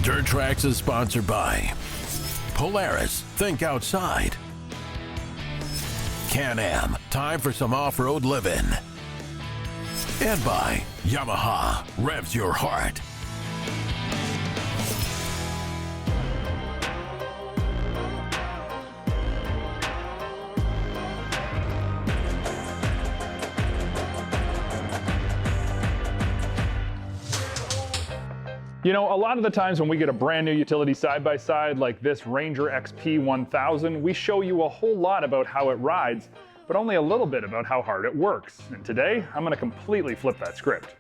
Trax is sponsored by Polaris, think outside. Can-Am, time for some off-road living. And by Yamaha, revs your heart. You know, a lot of the times when we get a brand new utility side-by-side like this Ranger XP 1000, we show you a whole lot about how it rides, but only a little bit about how hard it works. And today, I'm gonna completely flip that script.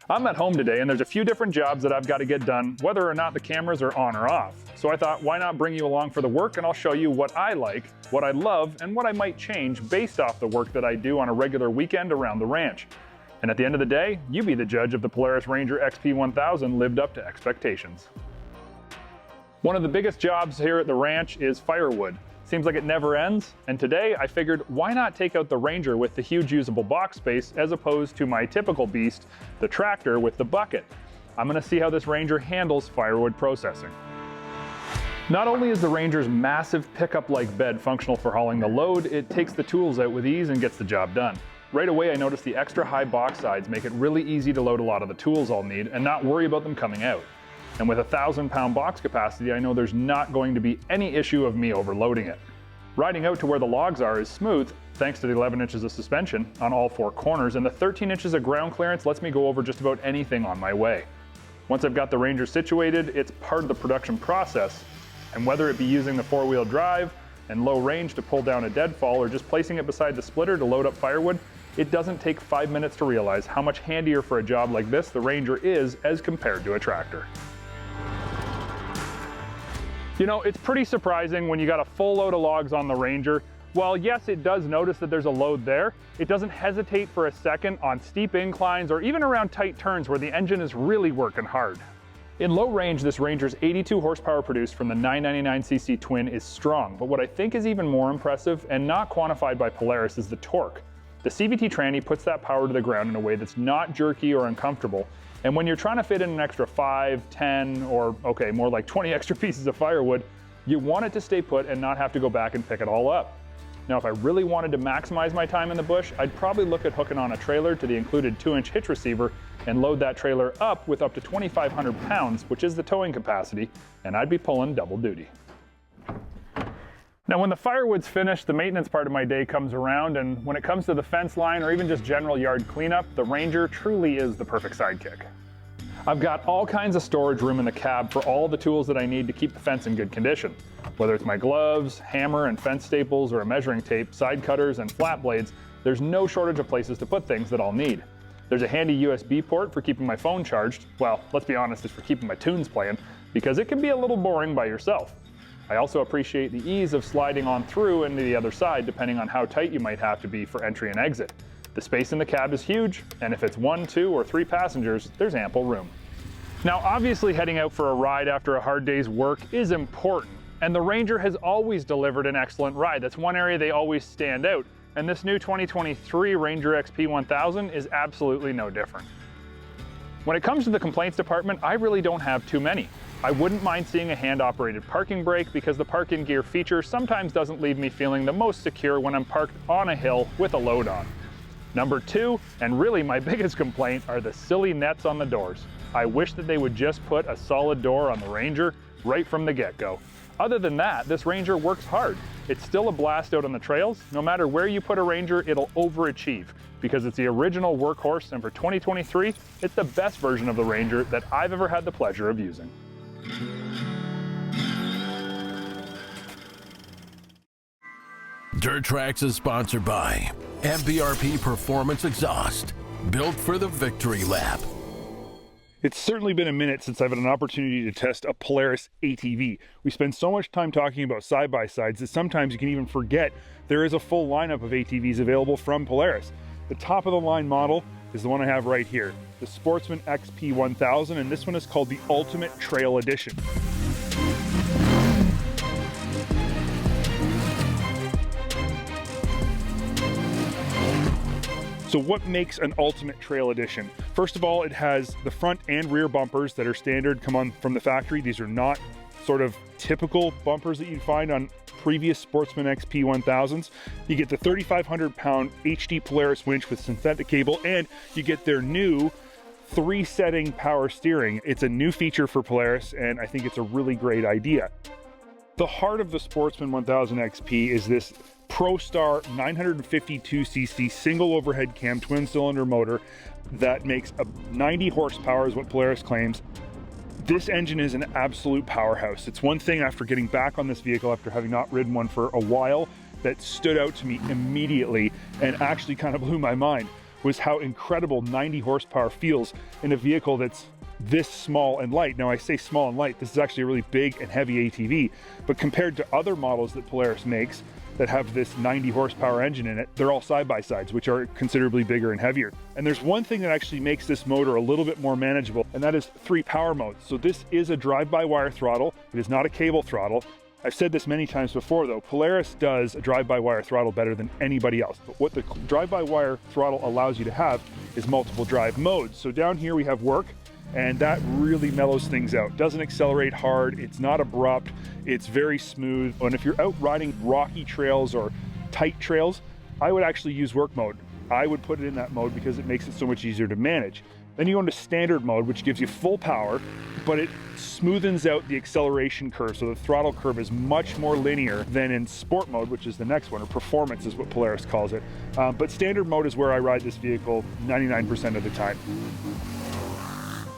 I'm at home today and there's a few different jobs that I've got to get done, whether or not the cameras are on or off. So I thought, why not bring you along for the work, and I'll show you what I like, what I love, and what I might change based off the work that I do on a regular weekend around the ranch. And at the end of the day, you be the judge if the Polaris Ranger XP 1000 lived up to expectations. One of the biggest jobs here at the ranch is firewood. Seems like it never ends, and today I figured, why not take out the Ranger with the huge usable box space as opposed to my typical beast, the tractor with the bucket. I'm gonna see how this Ranger handles firewood processing. Not only is the Ranger's massive pickup-like bed functional for hauling the load, it takes the tools out with ease and gets the job done. Right away, I noticed the extra high box sides make it really easy to load a lot of the tools I'll need and not worry about them coming out. And with a 1,000-pound box capacity, I know there's not going to be any issue of me overloading it. Riding out to where the logs are is smooth, thanks to the 11 inches of suspension on all four corners, and the 13 inches of ground clearance lets me go over just about anything on my way. Once I've got the Ranger situated, it's part of the production process, and whether it be using the four-wheel drive and low range to pull down a deadfall or just placing it beside the splitter to load up firewood, it doesn't take 5 minutes to realize how much handier for a job like this the Ranger is as compared to a tractor. You know, it's pretty surprising when you got a full load of logs on the Ranger. While yes, it does notice that there's a load there, it doesn't hesitate for a second on steep inclines or even around tight turns where the engine is really working hard. In low range, this Ranger's 82 horsepower produced from the 999cc twin is strong, but what I think is even more impressive and not quantified by Polaris is the torque. The CVT tranny puts that power to the ground in a way that's not jerky or uncomfortable, and when you're trying to fit in an extra 5, 10, or okay, more like 20 extra pieces of firewood, you want it to stay put and not have to go back and pick it all up. Now, if I really wanted to maximize my time in the bush, I'd probably look at hooking on a trailer to the included 2-inch hitch receiver and load that trailer up with up to 2,500 pounds, which is the towing capacity, and I'd be pulling double duty. Now, when the firewood's finished, the maintenance part of my day comes around, and when it comes to the fence line or even just general yard cleanup, the Ranger truly is the perfect sidekick. I've got all kinds of storage room in the cab for all the tools that I need to keep the fence in good condition. Whether it's my gloves, hammer and fence staples, or a measuring tape, side cutters, and flat blades, there's no shortage of places to put things that I'll need. There's a handy USB port for keeping my phone charged. Well, let's be honest, it's for keeping my tunes playing, because it can be a little boring by yourself. I also appreciate the ease of sliding on through into the other side depending on how tight you might have to be for entry and exit. The space in the cab is huge, and if it's 1, 2, or 3 passengers, there's ample room. Now, obviously heading out for a ride after a hard day's work is important, and the Ranger has always delivered an excellent ride. That's one area they always stand out, and this new 2023 Ranger XP 1000 is absolutely no different. When it comes to the complaints department, I really don't have too many. I wouldn't mind seeing a hand-operated parking brake because the park-in gear feature sometimes doesn't leave me feeling the most secure when I'm parked on a hill with a load on. Number 2, and really my biggest complaint, are the silly nets on the doors. I wish that they would just put a solid door on the Ranger right from the get-go. Other than that, this Ranger works hard. It's still a blast out on the trails. No matter where you put a Ranger, it'll overachieve because it's the original workhorse, and for 2023, it's the best version of the Ranger that I've ever had the pleasure of using. Trax is sponsored by MBRP Performance Exhaust, built for the victory lap. It's certainly been a minute since I've had an opportunity to test a Polaris ATV. We spend so much time talking about side-by-sides that sometimes you can even forget there is a full lineup of ATVs available from Polaris. The top of the line model is the one I have right here, the Sportsman XP 1000, and this one is called the Ultimate Trail Edition. So what makes an ultimate trail edition? First of all, it has the front and rear bumpers that are standard, come on from the factory. These are not sort of typical bumpers that you'd find on previous Sportsman XP 1000s. You get the 3,500 pound HD Polaris winch with synthetic cable, and you get their new 3-setting power steering. It's a new feature for Polaris, and I think it's a really great idea. The heart of the Sportsman 1000 XP is this ProStar 952cc single overhead cam twin cylinder motor that makes a 90 horsepower is what Polaris claims. This engine is an absolute powerhouse. It's one thing after getting back on this vehicle after having not ridden one for a while that stood out to me immediately and actually kind of blew my mind was how incredible 90 horsepower feels in a vehicle that's this small and light. Now I say small and light, this is actually a really big and heavy ATV, but compared to other models that Polaris makes that have this 90 horsepower engine in it, they're all side-by-sides, which are considerably bigger and heavier. And there's one thing that actually makes this motor a little bit more manageable, and that is 3 power modes. So this is a drive-by-wire throttle. It is not a cable throttle. I've said this many times before though, Polaris does a drive-by-wire throttle better than anybody else. But what the drive-by-wire throttle allows you to have is multiple drive modes. So down here we have work, and that really mellows things out. Doesn't accelerate hard, it's not abrupt, it's very smooth. And if you're out riding rocky trails or tight trails, I would actually use work mode. I would put it in that mode because it makes it so much easier to manage. Then you go into standard mode, which gives you full power, but it smoothens out the acceleration curve. So the throttle curve is much more linear than in sport mode, which is the next one, or performance is what Polaris calls it. But standard mode is where I ride this vehicle 99% of the time.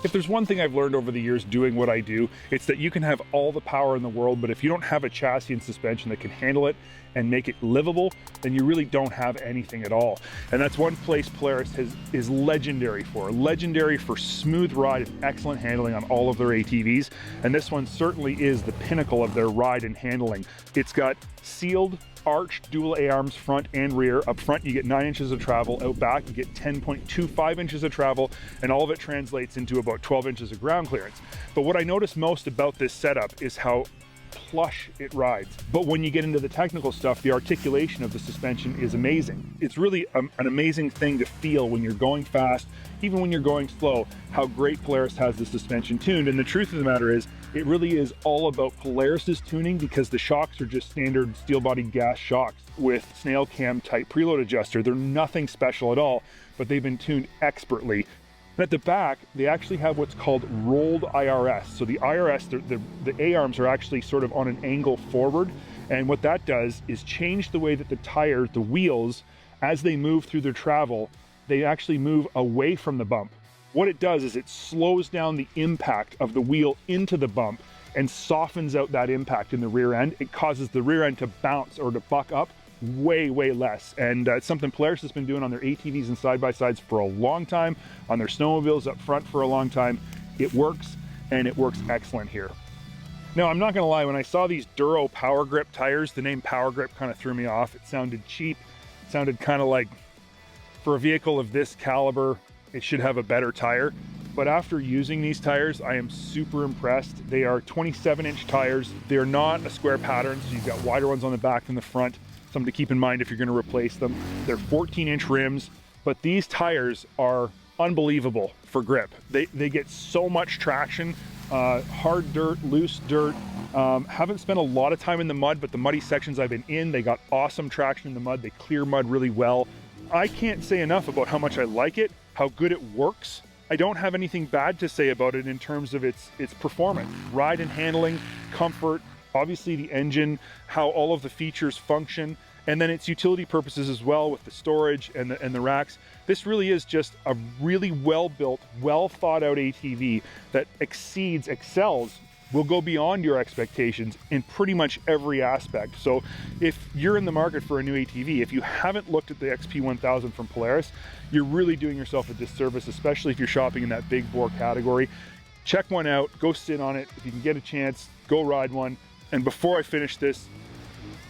If there's one thing I've learned over the years doing what I do, it's that you can have all the power in the world, but if you don't have a chassis and suspension that can handle it and make it livable, then you really don't have anything at all. And that's one place Polaris is legendary for smooth ride and excellent handling on all of their ATVs. And this one certainly is the pinnacle of their ride and handling. It's got sealed arched dual A-arms front and rear. Up front you get 9 inches of travel, out back you get 10.25 inches of travel, and all of it translates into about 12 inches of ground clearance. But what I notice most about this setup is how plush it rides. But when you get into the technical stuff, the articulation of the suspension is amazing. It's really an amazing thing to feel when you're going fast, even when you're going slow, how great Polaris has the suspension tuned. And the truth of the matter is, it really is all about Polaris's tuning, because the shocks are just standard steel-bodied gas shocks with snail cam type preload adjuster. They're nothing special at all, but they've been tuned expertly. And at the back, they actually have what's called rolled IRS. So the IRS, the A-arms are actually sort of on an angle forward. And what that does is change the way that the tires, the wheels, as they move through their travel, they actually move away from the bump. What it does is it slows down the impact of the wheel into the bump and softens out that impact in the rear end. It causes the rear end to bounce or to buck up way less. And it's something Polaris has been doing on their ATVs and side-by-sides for a long time, on their snowmobiles up front for a long time. It works, and it works excellent here. Now, I'm not gonna lie, when I saw these Duro Power Grip tires, the name Power Grip kind of threw me off. It sounded cheap. It sounded kind of like, for a vehicle of this caliber, it should have a better tire. But after using these tires, I am super impressed. They are 27-inch tires. They're not a square pattern, so you've got wider ones on the back than the front. Something to keep in mind if you're gonna replace them. They're 14-inch rims, but these tires are unbelievable for grip. They get so much traction, hard dirt, loose dirt. Haven't spent a lot of time in the mud, but the muddy sections I've been in, they got awesome traction in the mud. They clear mud really well. I can't say enough about how much I like it, how good it works. I don't have anything bad to say about it in terms of its performance. Ride and handling, comfort, obviously the engine, how all of the features function, and then its utility purposes as well with the storage and the racks. This really is just a really well-built, well-thought-out ATV that excels, will go beyond your expectations in pretty much every aspect. So if you're in the market for a new ATV, if you haven't looked at the XP 1000 from Polaris, you're really doing yourself a disservice, especially if you're shopping in that big bore category. Check one out, go sit on it. If you can get a chance, go ride one. And before I finish this,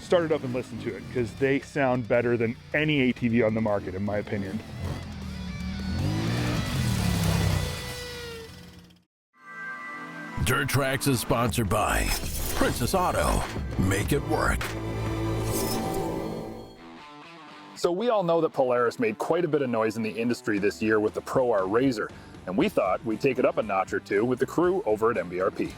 start it up and listen to it, because they sound better than any ATV on the market, in my opinion. Dirt Trax is sponsored by Princess Auto. Make it work. So we all know that Polaris made quite a bit of noise in the industry this year with the Pro R RZR, and we thought we'd take it up a notch or two with the crew over at MBRP.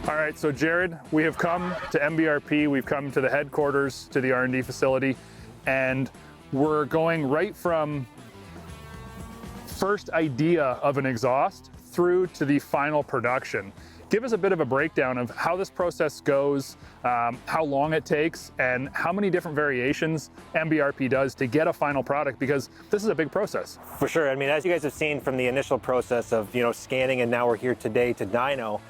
All right, so Jared, we have come to MBRP, we've come to the headquarters, to the R&D facility, and we're going right from first idea of an exhaust through to the final production. Give us a bit of a breakdown of how this process goes, how long it takes, and how many different variations MBRP does to get a final product, because this is a big process. For sure. I mean, as you guys have seen from the initial process of, scanning, and now we're here today to dyno,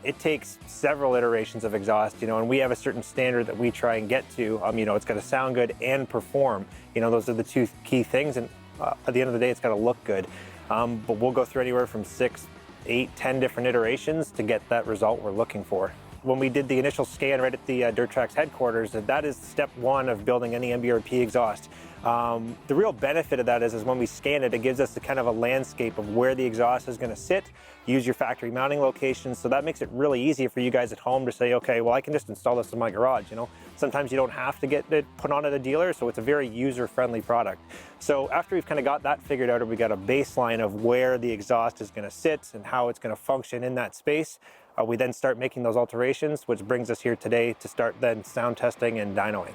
it takes several iterations of exhaust, and we have a certain standard that we try and get to. It's got to sound good and perform. Those are the two key things, and at the end of the day, it's got to look good. But we'll go through anywhere from 6, 8, 10 different iterations to get that result we're looking for. When we did the initial scan right at the Trax headquarters, that is step one of building any MBRP exhaust. The real benefit of that is when we scan it, it gives us kind of a landscape of where the exhaust is going to sit. Use your factory mounting locations, so that makes it really easy for you guys at home to say, okay, well, I can just install this in my garage. Sometimes you don't have to get it put on at a dealer, so it's a very user-friendly product. So after we've kind of got that figured out, we got a baseline of where the exhaust is going to sit and how it's going to function in that space. We then start making those alterations, which brings us here today to start then sound testing and dynoing.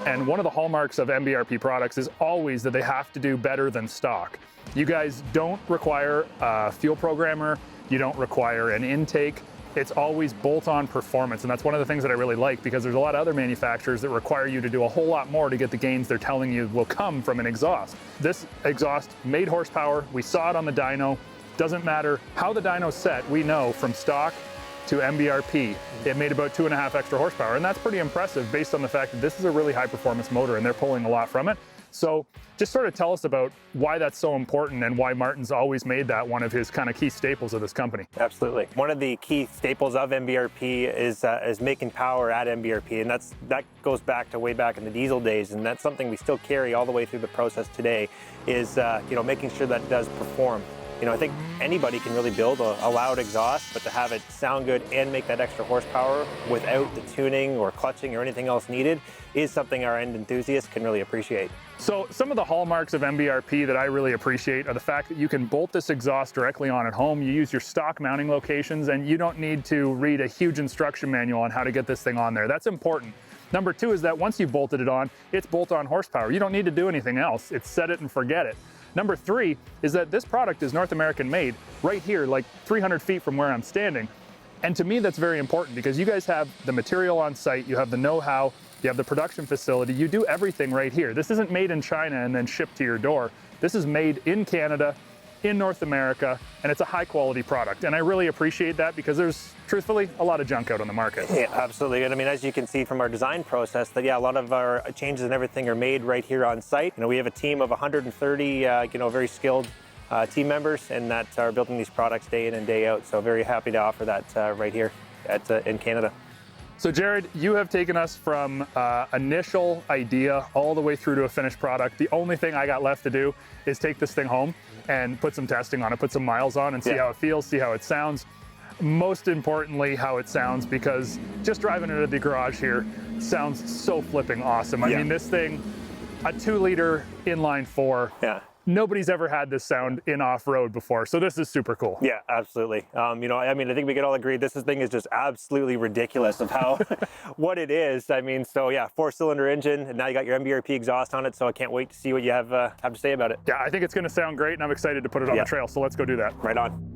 And one of the hallmarks of MBRP products is always that they have to do better than stock. You guys don't require a fuel programmer, you don't require an intake. It's always bolt-on performance, and that's one of the things that I really like, because there's a lot of other manufacturers that require you to do a whole lot more to get the gains they're telling you will come from an exhaust. This exhaust made horsepower, we saw it on the dyno. Doesn't matter how the dyno's set, we know from stock to MBRP, it made about 2.5 extra horsepower, and that's pretty impressive based on the fact that this is a really high performance motor and they're pulling a lot from it. So just sort of tell us about why that's so important and why Martin's always made that one of his kind of key staples of this company. Absolutely. One of the key staples of MBRP is making power at MBRP, and that goes back to way back in the diesel days, and that's something we still carry all the way through the process today, is making sure that it does perform. I think anybody can really build a loud exhaust, but to have it sound good and make that extra horsepower without the tuning or clutching or anything else needed is something our end enthusiasts can really appreciate. So some of the hallmarks of MBRP that I really appreciate are the fact that you can bolt this exhaust directly on at home. You use your stock mounting locations, and you don't need to read a huge instruction manual on how to get this thing on there. That's important. Number two is that once you've bolted it on, it's bolt-on horsepower. You don't need to do anything else. It's set it and forget it. Number three is that this product is North American made right here, like 300 feet from where I'm standing. And to me, that's very important, because you guys have the material on site, you have the know-how, you have the production facility, you do everything right here. This isn't made in China and then shipped to your door. This is made in Canada, in North America, and it's a high quality product. And I really appreciate that, because there's truthfully a lot of junk out on the market. Yeah, absolutely. And I mean, as you can see from our design process, that a lot of our changes and everything are made right here on site. We have a team of 130 very skilled team members, and that are building these products day in and day out. So very happy to offer that right here in Canada. So Jared, you have taken us from initial idea all the way through to a finished product. The only thing I got left to do is take this thing home and put some testing on it, put some miles on, and see how it feels, see how it sounds. Most importantly, how it sounds, because just driving it at the garage here sounds so flipping awesome. I mean, this thing, a 2-liter inline 4. Yeah. Nobody's ever had this sound in off-road before, so this is super cool. Yeah, absolutely. I think we can all agree this thing is just absolutely ridiculous of how, what it is. I mean, so yeah, 4-cylinder engine, and now you got your MBRP exhaust on it, so I can't wait to see what you have to say about it. Yeah, I think it's gonna sound great, and I'm excited to put it on the trail, so let's go do that. Right on.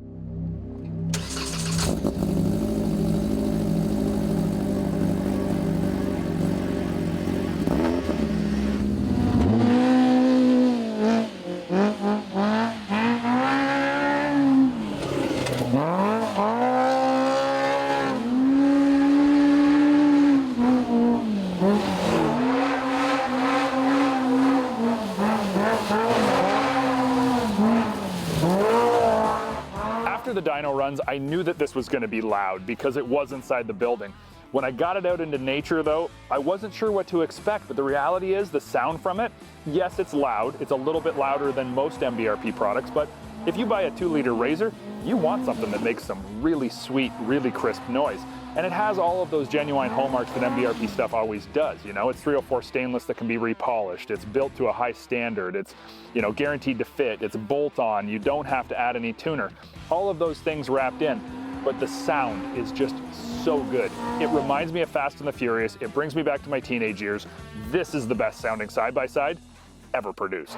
After the dyno runs, I knew that this was going to be loud because it was inside the building. When I got it out into nature though, I wasn't sure what to expect, but the reality is the sound from it, yes, it's loud. It's a little bit louder than most MBRP products, but if you buy a 2-liter Razor, you want something that makes some really sweet, really crisp noise. And it has all of those genuine hallmarks that MBRP stuff always does. You know, it's 304 stainless that can be repolished. It's built to a high standard. It's, you know, guaranteed to fit. It's bolt-on. You don't have to add any tuner. All of those things wrapped in. But the sound is just so good. It reminds me of Fast and the Furious. It brings me back to my teenage years. This is the best sounding side-by-side ever produced.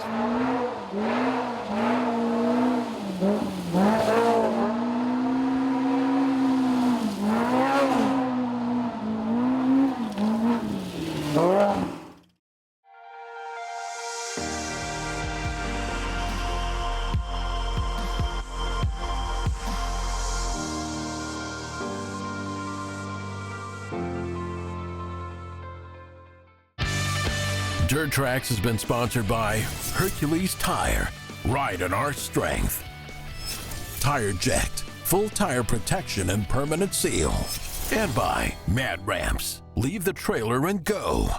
Dirt Trax has been sponsored by Hercules Tire, ride on our strength. Tire Jet, full tire protection and permanent seal. And by Mad Ramps, leave the trailer and go.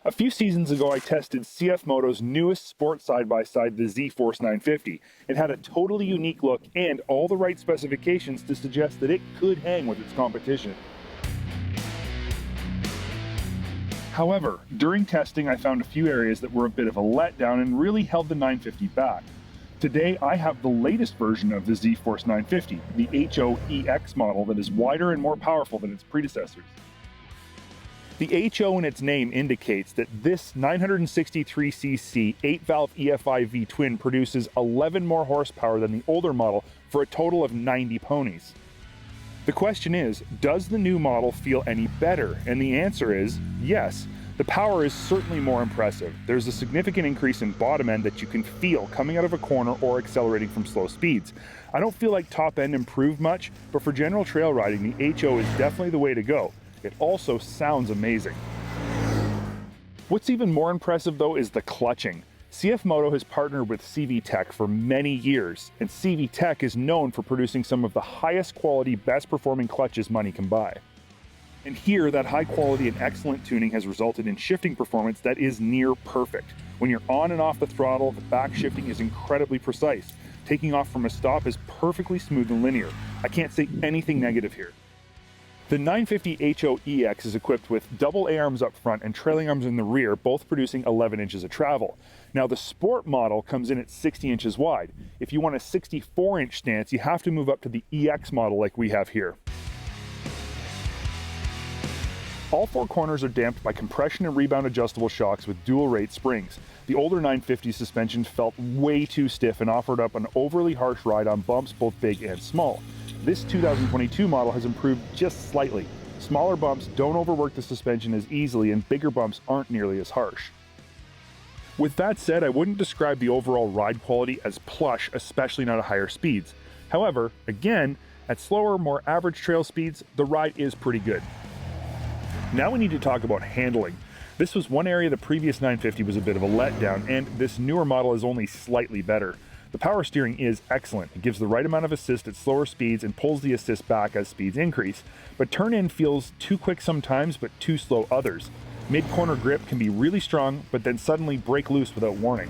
A few seasons ago, I tested CFMOTO's newest sport side-by-side, the ZForce 950. It had a totally unique look and all the right specifications to suggest that it could hang with its competition. However, during testing, I found a few areas that were a bit of a letdown and really held the 950 back. Today, I have the latest version of the ZForce 950, the HO-EX model that is wider and more powerful than its predecessors. The HO in its name indicates that this 963cc 8-valve EFI V-twin produces 11 more horsepower than the older model for a total of 90 ponies. The question is, does the new model feel any better? And the answer is yes. The power is certainly more impressive. There's a significant increase in bottom end that you can feel coming out of a corner or accelerating from slow speeds. I don't feel like top end improved much, but for general trail riding, the HO is definitely the way to go. It also sounds amazing. What's even more impressive though is the clutching. CFMOTO has partnered with CVTech for many years, and CVTech is known for producing some of the highest quality, best performing clutches money can buy. And here, that high quality and excellent tuning has resulted in shifting performance that is near perfect. When you're on and off the throttle, the back shifting is incredibly precise. Taking off from a stop is perfectly smooth and linear. I can't say anything negative here. The 950 HO-EX is equipped with double A-arms up front and trailing arms in the rear, both producing 11 inches of travel. Now the Sport model comes in at 60 inches wide. If you want a 64-inch stance, you have to move up to the EX model like we have here. All four corners are damped by compression and rebound adjustable shocks with dual rate springs. The older 950 suspension felt way too stiff and offered up an overly harsh ride on bumps both big and small. This 2022 model has improved just slightly. Smaller bumps don't overwork the suspension as easily and bigger bumps aren't nearly as harsh. With that said, I wouldn't describe the overall ride quality as plush, especially not at higher speeds. However, again, at slower, more average trail speeds, the ride is pretty good. Now we need to talk about handling. This was one area the previous 950 was a bit of a letdown, and this newer model is only slightly better. The power steering is excellent. It gives the right amount of assist at slower speeds and pulls the assist back as speeds increase, but turn-in feels too quick sometimes but too slow others. Mid-corner grip can be really strong, but then suddenly break loose without warning.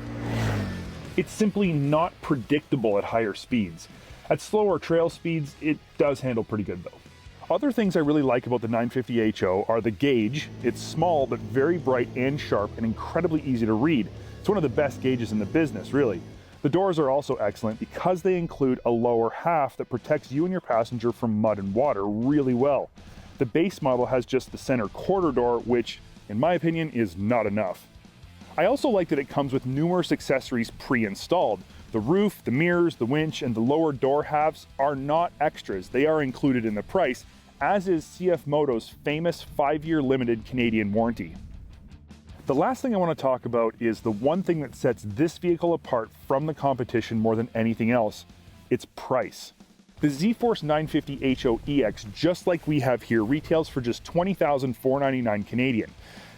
It's simply not predictable at higher speeds. At slower trail speeds, it does handle pretty good though. Other things I really like about the 950 HO are the gauge. It's small but very bright and sharp and incredibly easy to read. It's one of the best gauges in the business, really. The doors are also excellent because they include a lower half that protects you and your passenger from mud and water really well. The base model has just the center quarter door, which, in my opinion, is not enough. I also like that it comes with numerous accessories pre-installed. The roof, the mirrors, the winch, and the lower door halves are not extras. They are included in the price, as is CFMOTO's famous 5-year limited Canadian warranty. The last thing I want to talk about is the one thing that sets this vehicle apart from the competition more than anything else: its price. The ZForce 950 HO-EX, just like we have here, retails for just $20,499 Canadian.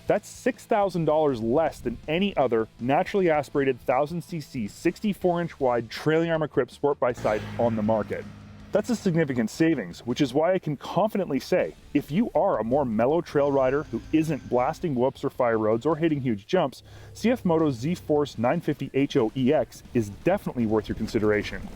That's $6,000 less than any other naturally aspirated 1000cc 64-inch wide trailing arm equipped sport bike on the market. That's a significant savings, which is why I can confidently say, if you are a more mellow trail rider who isn't blasting whoops or fire roads or hitting huge jumps, CFMOTO's ZForce 950 HO-EX is definitely worth your consideration.